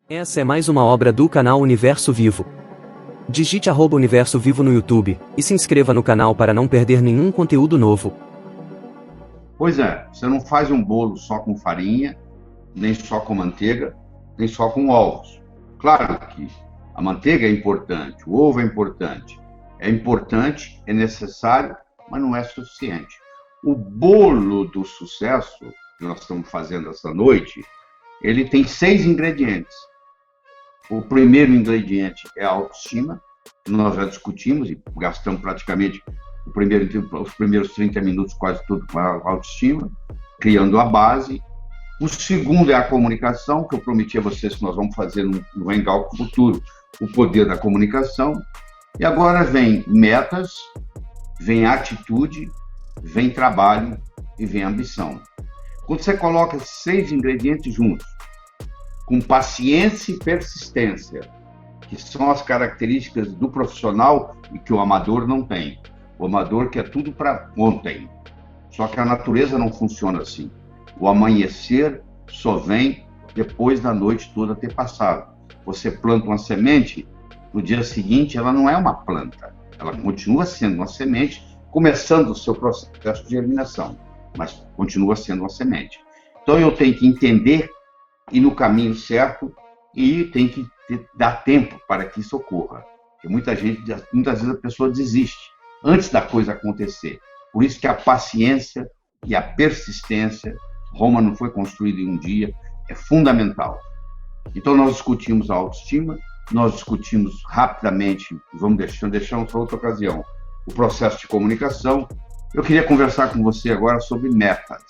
Essa é mais uma obra do canal Universo Vivo. Digite @Universo Vivo no YouTube e se inscreva no canal para não perder nenhum conteúdo novo. Pois é, você não faz um bolo só com farinha, nem só com manteiga, nem só com ovos. Claro que a manteiga é importante, o ovo é importante, é necessário, mas não é suficiente. O bolo do sucesso que nós estamos fazendo essa noite, ele tem 6 ingredientes. O primeiro ingrediente é a autoestima, que nós já discutimos e gastamos praticamente os primeiros 30 minutos quase tudo com a autoestima, criando a base. O segundo é a comunicação, que eu prometi a vocês que nós vamos fazer no Hangout Futuro, o poder da comunicação. E agora vem metas, vem atitude, vem trabalho e vem ambição. Quando você coloca esses 6 ingredientes juntos, com paciência e persistência, que são as características do profissional e que o amador não tem. O amador quer tudo para ontem. Só que a natureza não funciona assim. O amanhecer só vem depois da noite toda ter passado. Você planta uma semente, no dia seguinte ela não é uma planta. Ela continua sendo uma semente, começando o seu processo de germinação, mas continua sendo uma semente. Então eu tenho que entender ir no caminho certo e tem que dar tempo para que isso ocorra. Porque muitas vezes a pessoa desiste antes da coisa acontecer. Por isso que a paciência e a persistência, Roma não foi construída em um dia, é fundamental. Então nós discutimos a autoestima, nós discutimos rapidamente, vamos deixamos para outra ocasião, o processo de comunicação. Eu queria conversar com você agora sobre metas.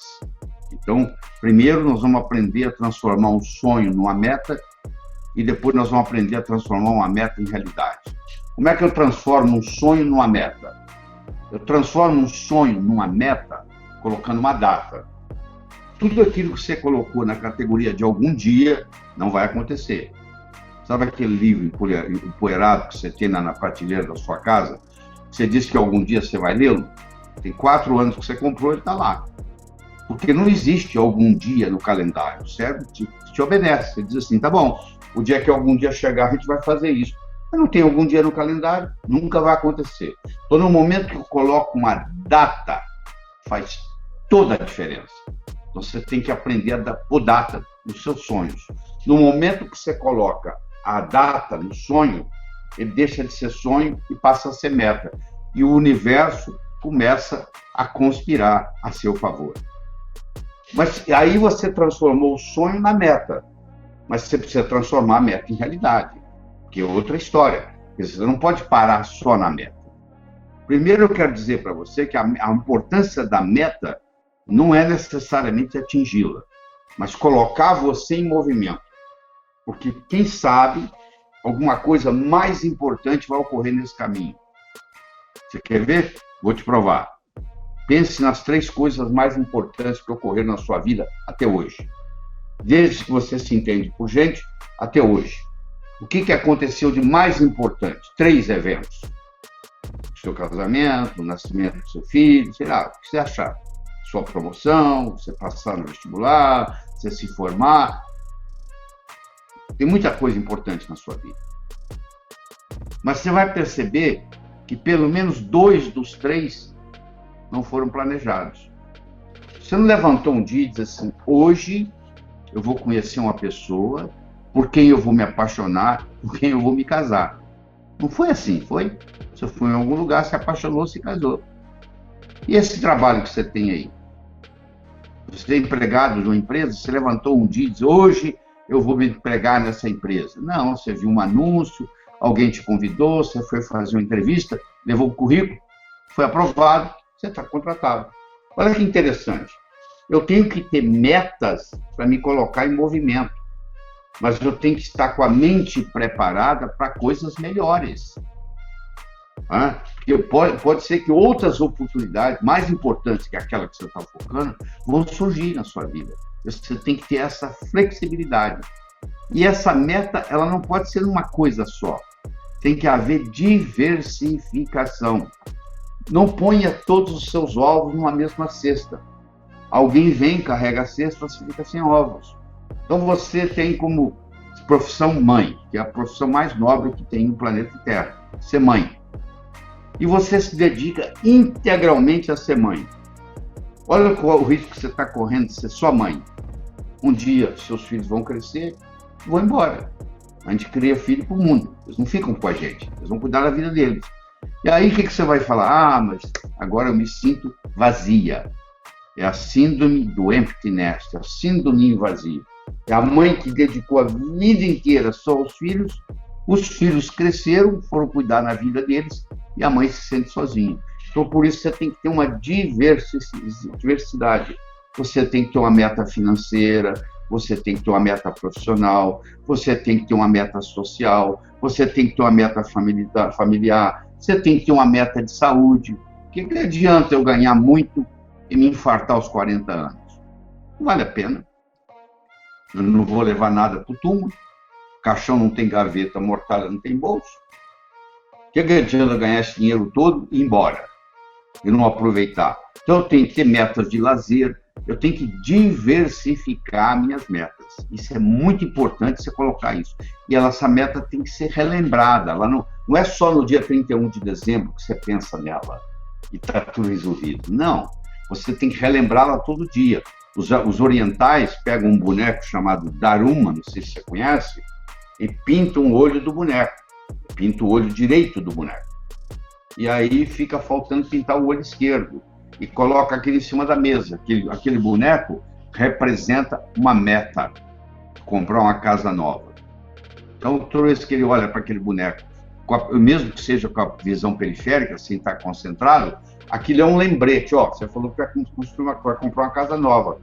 Então, primeiro nós vamos aprender a transformar um sonho numa meta e depois nós vamos aprender a transformar uma meta em realidade. Como é que eu transformo um sonho numa meta? Eu transformo um sonho numa meta colocando uma data. Tudo aquilo que você colocou na categoria de algum dia não vai acontecer. Sabe aquele livro empoeirado que você tem na prateleira da sua casa? Você disse que algum dia você vai lê-lo? Tem 4 anos que você comprou, ele está lá. Porque não existe algum dia no calendário, o cérebro te obedece. Você diz assim, tá bom, o dia que algum dia chegar a gente vai fazer isso. Mas não tem algum dia no calendário, nunca vai acontecer. Então, no momento que eu coloco uma data, faz toda a diferença. Então, você tem que aprender a pôr data nos seus sonhos. No momento que você coloca a data no sonho, ele deixa de ser sonho e passa a ser meta. E o universo começa a conspirar a seu favor. Mas aí você transformou o sonho na meta. Mas você precisa transformar a meta em realidade, que é outra história. Você não pode parar só na meta. Primeiro eu quero dizer para você que a importância da meta não é necessariamente atingi-la, mas colocar você em movimento. Porque quem sabe alguma coisa mais importante vai ocorrer nesse caminho. Você quer ver? Vou te provar. Pense nas 3 coisas mais importantes que ocorreram na sua vida até hoje. Desde que você se entende por gente, até hoje. O que aconteceu de mais importante? 3 eventos. O seu casamento, o nascimento do seu filho, sei lá, o que você achar. Sua promoção, você passar no vestibular, você se formar. Tem muita coisa importante na sua vida. Mas você vai perceber que pelo menos 2 dos 3 não foram planejados. Você não levantou um dia e disse assim, hoje eu vou conhecer uma pessoa por quem eu vou me apaixonar, por quem eu vou me casar. Não foi assim, foi? Você foi em algum lugar, se apaixonou, se casou. E esse trabalho que você tem aí? Você é empregado de uma empresa, você levantou um dia e disse, hoje eu vou me empregar nessa empresa. Não, você viu um anúncio, alguém te convidou, você foi fazer uma entrevista, levou o currículo, foi aprovado, você está contratado. Olha que interessante. Eu tenho que ter metas para me colocar em movimento, mas eu tenho que estar com a mente preparada para coisas melhores. Porque pode ser que outras oportunidades, mais importantes que aquela que você está focando, vão surgir na sua vida. Você tem que ter essa flexibilidade. E essa meta, ela não pode ser uma coisa só. Tem que haver diversificação. Não ponha todos os seus ovos numa mesma cesta. Alguém vem, carrega a cesta, você fica sem ovos. Então você tem como profissão mãe, que é a profissão mais nobre que tem no planeta Terra, ser mãe. E você se dedica integralmente a ser mãe. Olha qual o risco que você está correndo de ser só mãe. Um dia, seus filhos vão crescer e vão embora. A gente cria filho para o mundo. Eles não ficam com a gente. Eles vão cuidar da vida deles. E aí, o que você vai falar? Ah, mas agora eu me sinto vazia. É a síndrome do empty nest, é a síndrome do ninho vazio. É a mãe que dedicou a vida inteira só aos filhos. Os filhos cresceram, foram cuidar na vida deles e a mãe se sente sozinha. Então, por isso, você tem que ter uma diversidade. Você tem que ter uma meta financeira, você tem que ter uma meta profissional, você tem que ter uma meta social, você tem que ter uma meta familiar, você tem que ter uma meta de saúde. O que adianta eu ganhar muito e me infartar aos 40 anos? Não vale a pena. Eu não vou levar nada para o túmulo, caixão não tem gaveta, mortalha não tem bolso. O que adianta ganhar esse dinheiro todo e ir embora? E não aproveitar. Então eu tenho que ter metas de lazer, eu tenho que diversificar minhas metas. Isso é muito importante você colocar isso. E essa meta tem que ser relembrada. Ela não é só no dia 31 de dezembro que você pensa nela e está tudo resolvido. Não. Você tem que relembrá-la todo dia. Os orientais pegam um boneco chamado Daruma, não sei se você conhece, e pintam o olho do boneco. Pinta o olho direito do boneco. E aí fica faltando pintar o olho esquerdo. E coloca aquele em cima da mesa. Aquele boneco representa uma meta. Comprar uma casa nova. Então, toda vez que ele olha para aquele boneco, mesmo que seja com a visão periférica, sem estar concentrado, aquilo é um lembrete. Ó, você falou que vai comprar uma casa nova.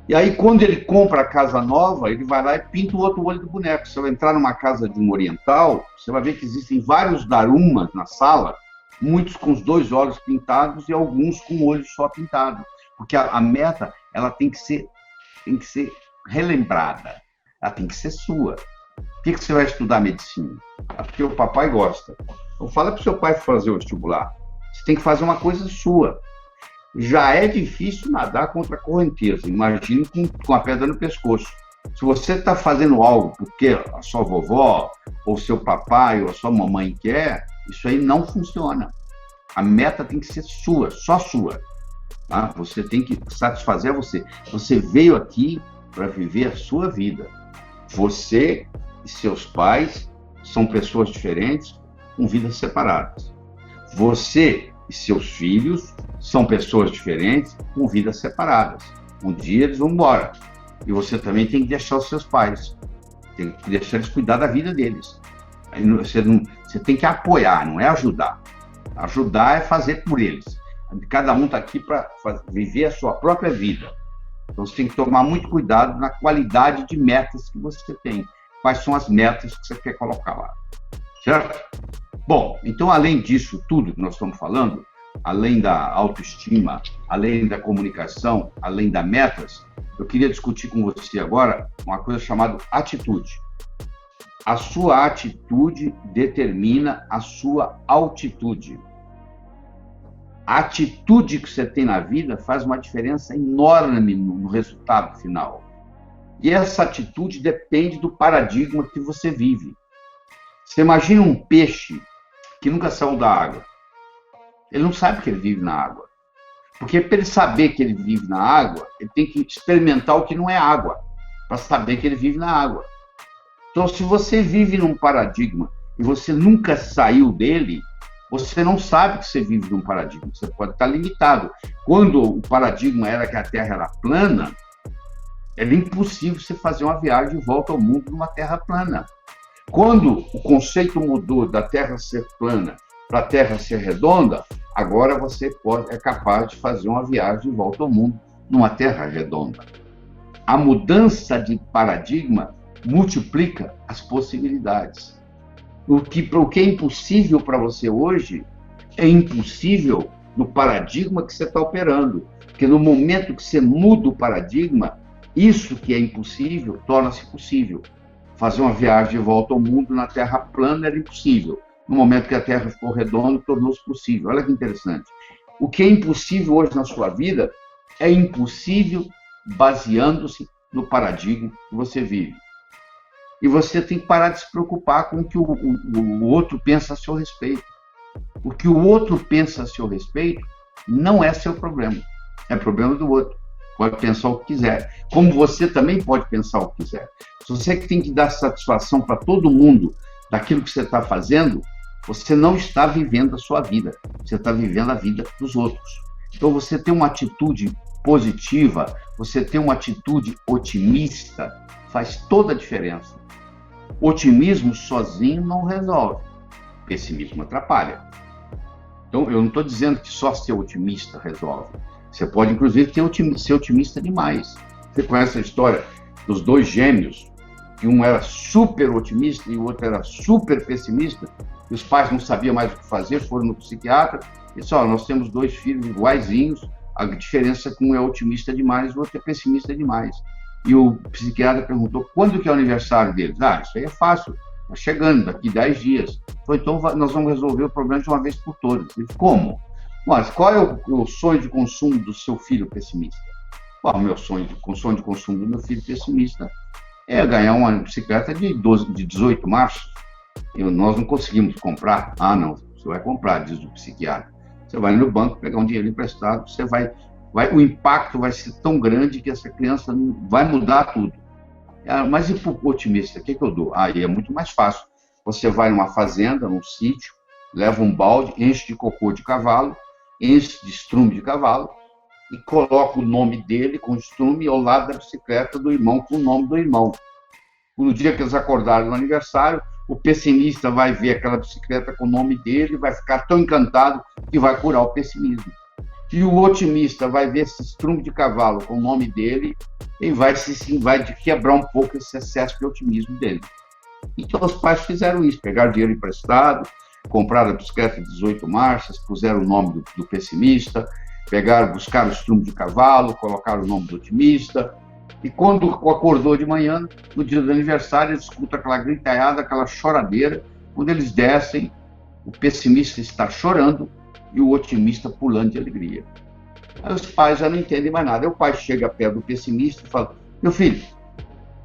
E aí, quando ele compra a casa nova, ele vai lá e pinta o outro olho do boneco. Se eu entrar numa casa de um oriental, você vai ver que existem vários darumas na sala, muitos com os dois olhos pintados e alguns com o olho só pintado. Porque a meta, ela tem que ser relembrada. Ela tem que ser sua. Por que você vai estudar medicina? É porque o papai gosta. Então fala para o seu pai fazer o vestibular. Você tem que fazer uma coisa sua. Já é difícil nadar contra a correnteza. Imagine com a pedra no pescoço. Se você está fazendo algo porque a sua vovó, ou seu papai, ou a sua mamãe quer, isso aí não funciona. A meta tem que ser sua, só sua. Tá? Você tem que satisfazer você. Você veio aqui para viver a sua vida. Você e seus pais são pessoas diferentes, com vidas separadas. Você e seus filhos são pessoas diferentes, com vidas separadas. Um dia eles vão embora. E você também tem que deixar os seus pais. Tem que deixar eles cuidar da vida deles. Aí você tem que apoiar, não é ajudar. Ajudar é fazer por eles. Cada um está aqui para viver a sua própria vida. Então você tem que tomar muito cuidado na qualidade de metas que você tem. Quais são as metas que você quer colocar lá. Certo? Bom, então além disso tudo que nós estamos falando, além da autoestima, além da comunicação, além das metas, eu queria discutir com você agora uma coisa chamada atitude. A sua atitude determina a sua altitude. A atitude que você tem na vida faz uma diferença enorme no resultado final. E essa atitude depende do paradigma que você vive. Você imagina um peixe que nunca saiu da água. Ele não sabe que ele vive na água. Porque para ele saber que ele vive na água, ele tem que experimentar o que não é água, para saber que ele vive na água. Então, se você vive num paradigma e você nunca saiu dele, você não sabe que você vive num paradigma. Você pode estar limitado. Quando o paradigma era que a Terra era plana, era impossível você fazer uma viagem de volta ao mundo numa Terra plana. Quando o conceito mudou da Terra ser plana para a Terra ser redonda, agora você é capaz de fazer uma viagem de volta ao mundo numa Terra redonda. A mudança de paradigma multiplica as possibilidades. O que é impossível para você hoje é impossível no paradigma que você está operando. Porque no momento que você muda o paradigma, isso que é impossível torna-se possível. Fazer uma viagem de volta ao mundo na Terra plana era impossível. No momento que a Terra ficou redonda, tornou-se possível. Olha que interessante. O que é impossível hoje na sua vida é impossível baseando-se no paradigma que você vive. E você tem que parar de se preocupar com o que o outro pensa a seu respeito. O que o outro pensa a seu respeito não é seu problema, é problema do outro. Pode pensar o que quiser, como você também pode pensar o que quiser. Se você tem que dar satisfação para todo mundo daquilo que você está fazendo, você não está vivendo a sua vida, você está vivendo a vida dos outros. Então, você ter uma atitude positiva, você ter uma atitude otimista, faz toda a diferença. Otimismo sozinho não resolve, pessimismo atrapalha. Então, eu não estou dizendo que só ser otimista resolve. Você pode, inclusive, ser otimista demais. Você conhece a história dos dois gêmeos, que um era super otimista e o outro era super pessimista, e os pais não sabiam mais o que fazer, foram no psiquiatra, e disseram, nós temos dois filhos iguaizinhos, a diferença é que um é otimista demais e o outro é pessimista demais. E o psiquiatra perguntou, quando que é o aniversário deles? Isso aí é fácil, está chegando, daqui 10 dias. Então nós vamos resolver o problema de uma vez por todas. Ele, como? Mas qual é o sonho de consumo do seu filho pessimista? O meu sonho de consumo do meu filho pessimista é ganhar uma bicicleta de 18 marchas. Nós não conseguimos comprar. Não, você vai comprar, diz o psiquiatra. Você vai no banco, pegar um dinheiro emprestado, o impacto vai ser tão grande que essa criança vai mudar tudo. Mas e para o otimista, o que eu dou? Aí é muito mais fácil. Você vai numa fazenda, num sítio, leva um balde, enche de cocô de cavalo, enche de estrume de cavalo e coloca o nome dele com estrume ao lado da bicicleta do irmão com o nome do irmão. No dia que eles acordarem no aniversário, o pessimista vai ver aquela bicicleta com o nome dele, vai ficar tão encantado que vai curar o pessimismo. E o otimista vai ver esse estrume de cavalo com o nome dele e vai quebrar um pouco esse excesso de otimismo dele. Então os pais fizeram isso, pegaram dinheiro emprestado, compraram a bicicleta de 18 marchas, puseram o nome do pessimista, buscaram o estrume de cavalo, colocaram o nome do otimista, e quando acordou de manhã, no dia do aniversário, eles escutam aquela gritalhada, aquela choradeira. Quando eles descem, o pessimista está chorando e o otimista pulando de alegria. Aí os pais já não entendem mais nada. Aí o pai chega perto do pessimista e fala, meu filho,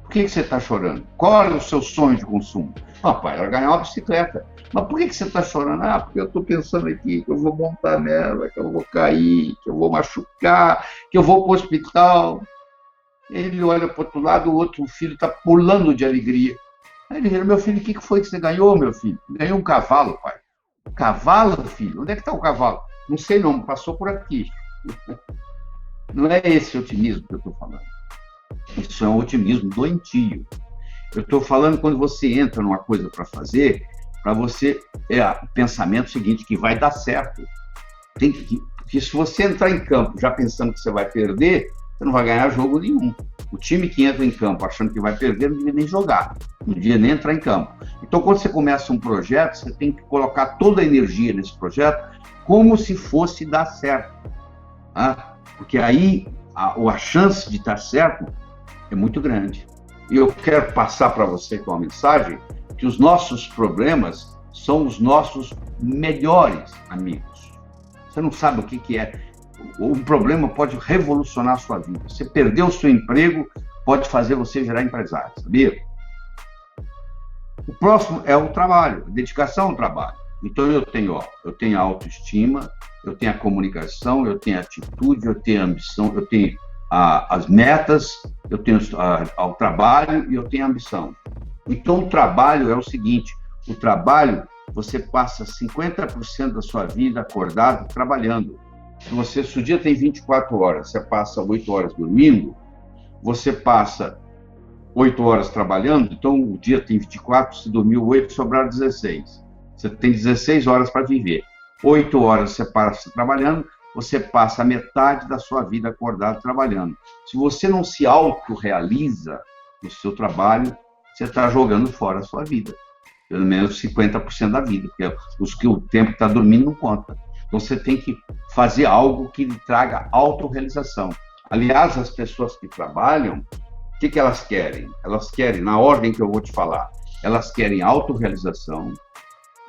por que você está chorando? Qual é o seu sonho de consumo? Pai, era ganhar uma bicicleta. Mas por que você está chorando? Porque eu estou pensando aqui que eu vou montar nela, que eu vou cair, que eu vou machucar, que eu vou para o hospital. Ele olha para o outro lado, o outro filho está pulando de alegria. Aí ele vira, meu filho, o que foi que você ganhou, meu filho? Ganhou um cavalo, pai. Cavalo, filho? Onde é que está o cavalo? Não sei não, passou por aqui. Não é esse otimismo que eu estou falando. Isso é um otimismo doentio. Eu estou falando quando você entra numa coisa para fazer, para você o pensamento seguinte, que vai dar certo. Porque se você entrar em campo já pensando que você vai perder, você não vai ganhar jogo nenhum. O time que entra em campo achando que vai perder não devia nem jogar, não devia nem entrar em campo. Então, quando você começa um projeto, você tem que colocar toda a energia nesse projeto como se fosse dar certo. Porque aí a chance de dar certo é muito grande. E eu quero passar para você com uma mensagem que os nossos problemas são os nossos melhores amigos. Você não sabe o que é. Um problema pode revolucionar a sua vida. Você perder o seu emprego, pode fazer você virar empresário, sabia? O próximo é o trabalho, a dedicação ao trabalho. Então eu tenho a autoestima, eu tenho a comunicação, eu tenho a atitude, eu tenho a ambição, eu tenho as metas, eu tenho ao trabalho e eu tenho a ambição. Então o trabalho é o seguinte, o trabalho, você passa 50% da sua vida acordado trabalhando. Se o dia tem 24 horas, você passa 8 horas dormindo, você passa 8 horas trabalhando, então o dia tem 24, se dormiu 8, sobraram 16. Você tem 16 horas para viver. 8 horas você passa trabalhando, você passa a metade da sua vida acordado trabalhando. Se você não se autorrealiza no seu trabalho, você está jogando fora a sua vida. Pelo menos 50% da vida, porque os que o tempo está dormindo não conta. Então, você tem que fazer algo que lhe traga autorrealização. Aliás, as pessoas que trabalham, o que elas querem? Elas querem, na ordem que eu vou te falar, elas querem autorrealização,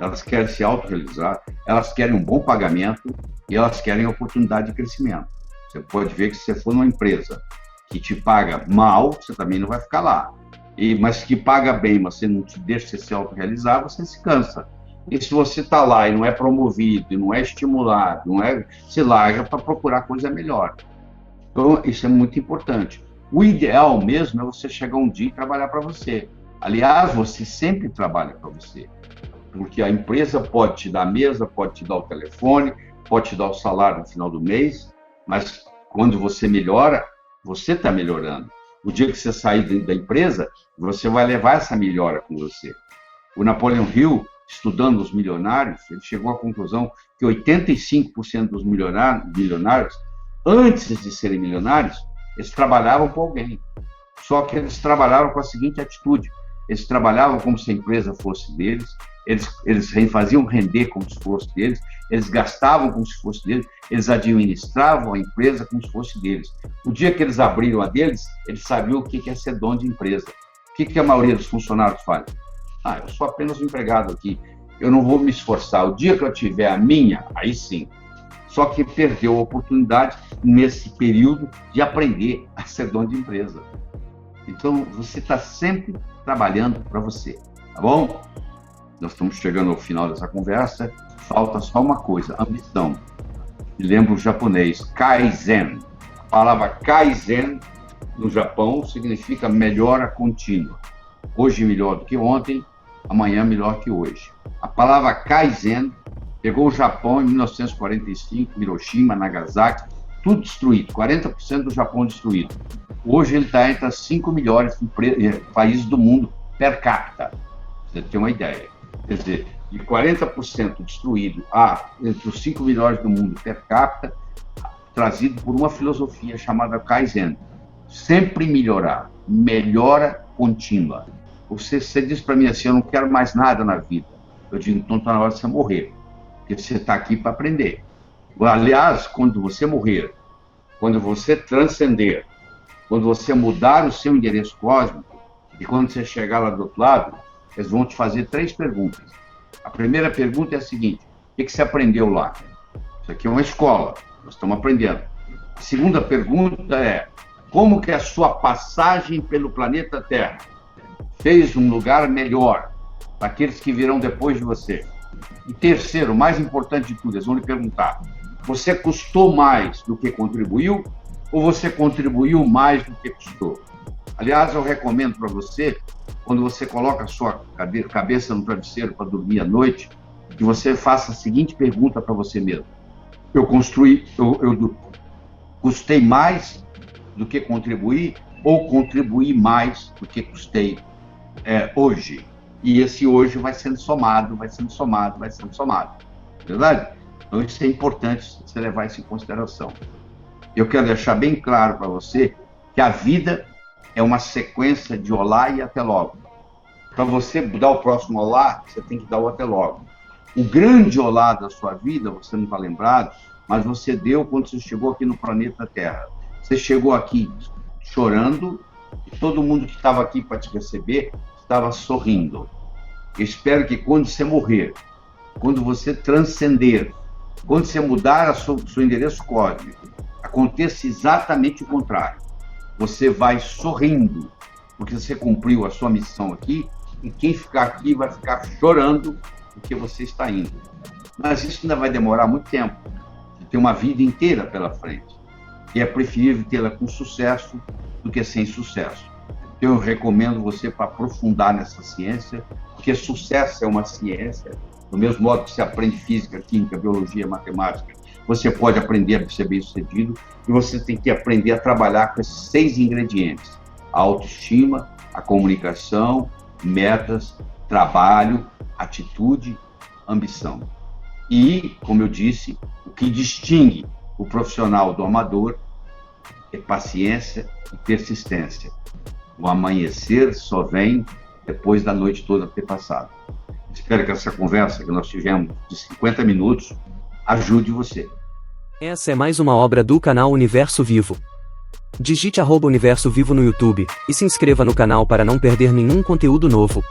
elas querem se autorrealizar, elas querem um bom pagamento e elas querem oportunidade de crescimento. Você pode ver que se você for numa empresa que te paga mal, você também não vai ficar lá. mas que paga bem, mas você não te deixa você se autorrealizar, você se cansa. E se você está lá e não é promovido, e não é estimulado, se larga para procurar coisa melhor. Então, isso é muito importante. O ideal mesmo é você chegar um dia e trabalhar para você. Aliás, você sempre trabalha para você. Porque a empresa pode te dar a mesa, pode te dar o telefone, pode te dar o salário no final do mês, mas quando você melhora, você está melhorando. O dia que você sair da empresa, você vai levar essa melhora com você. O Napoleon Hill, estudando os milionários, ele chegou à conclusão que 85% dos milionários, antes de serem milionários, eles trabalhavam com alguém. Só que eles trabalhavam com a seguinte atitude: eles trabalhavam como se a empresa fosse deles, eles faziam render como se fosse deles, eles gastavam como se fosse deles, eles administravam a empresa como se fosse deles. O dia que eles abriram a deles, eles sabiam o que é ser dono de empresa. O que a maioria dos funcionários faz? Eu sou apenas um empregado aqui, eu não vou me esforçar. O dia que eu tiver a minha, aí sim. Só que perdeu a oportunidade, nesse período, de aprender a ser dono de empresa. Então, você está sempre trabalhando para você, tá bom? Nós estamos chegando ao final dessa conversa, falta só uma coisa: ambição. Me lembro o japonês, Kaizen. A palavra Kaizen, no Japão, significa melhora contínua. Hoje melhor do que ontem, amanhã melhor que hoje. A palavra Kaizen pegou o Japão em 1945, Hiroshima, Nagasaki, tudo destruído, 40% do Japão destruído. Hoje ele está entre as 5 melhores países do mundo per capita. Você tem uma ideia. Quer dizer, de 40% destruído entre os 5 melhores do mundo per capita, trazido por uma filosofia chamada Kaizen. Sempre melhorar, melhora contínua. Você diz para mim assim: eu não quero mais nada na vida. Eu digo: então está na hora de você morrer, porque você está aqui para aprender. Aliás, quando você morrer, quando você transcender, quando você mudar o seu endereço cósmico, e quando você chegar lá do outro lado, eles vão te fazer 3 perguntas. A primeira pergunta é a seguinte: o que você aprendeu lá? Isso aqui é uma escola, nós estamos aprendendo. A segunda pergunta é: como que a sua passagem pelo planeta Terra fez um lugar melhor para aqueles que virão depois de você? E terceiro, mais importante de tudo, eles vão lhe perguntar: você custou mais do que contribuiu, ou você contribuiu mais do que custou? Aliás, eu recomendo para você, quando você coloca a sua cabeça no travesseiro para dormir à noite, que você faça a seguinte pergunta para você mesmo: eu custei mais do que contribuí, ou contribuí mais do que custei hoje? E esse hoje vai sendo somado, vai sendo somado, vai sendo somado. Verdade? Então isso é importante você levar isso em consideração. Eu quero deixar bem claro para você que a vida é uma sequência de olá e até logo. Para você dar o próximo olá, você tem que dar o até logo. O grande olá da sua vida, você não está lembrado, mas você deu quando você chegou aqui no planeta Terra. Você chegou aqui chorando e todo mundo que estava aqui para te receber estava sorrindo. Eu espero que quando você morrer, quando você transcender, quando você mudar seu endereço cósmico, aconteça exatamente o contrário. Você vai sorrindo, porque você cumpriu a sua missão aqui, e quem ficar aqui vai ficar chorando porque você está indo. Mas isso ainda vai demorar muito tempo. Você tem uma vida inteira pela frente. E é preferível tê-la com sucesso do que sem sucesso. Então, eu recomendo você para aprofundar nessa ciência, porque sucesso é uma ciência. Do mesmo modo que você aprende física, química, biologia, matemática, você pode aprender a ser bem-sucedido, e você tem que aprender a trabalhar com esses 6 ingredientes: a autoestima, a comunicação, metas, trabalho, atitude, ambição. E, como eu disse, o que distingue o profissional do amador é paciência e persistência. O amanhecer só vem depois da noite toda ter passado. Espero que essa conversa que nós tivemos de 50 minutos ajude você. Essa é mais uma obra do canal Universo Vivo. Digite @Universo Vivo no YouTube e se inscreva no canal para não perder nenhum conteúdo novo.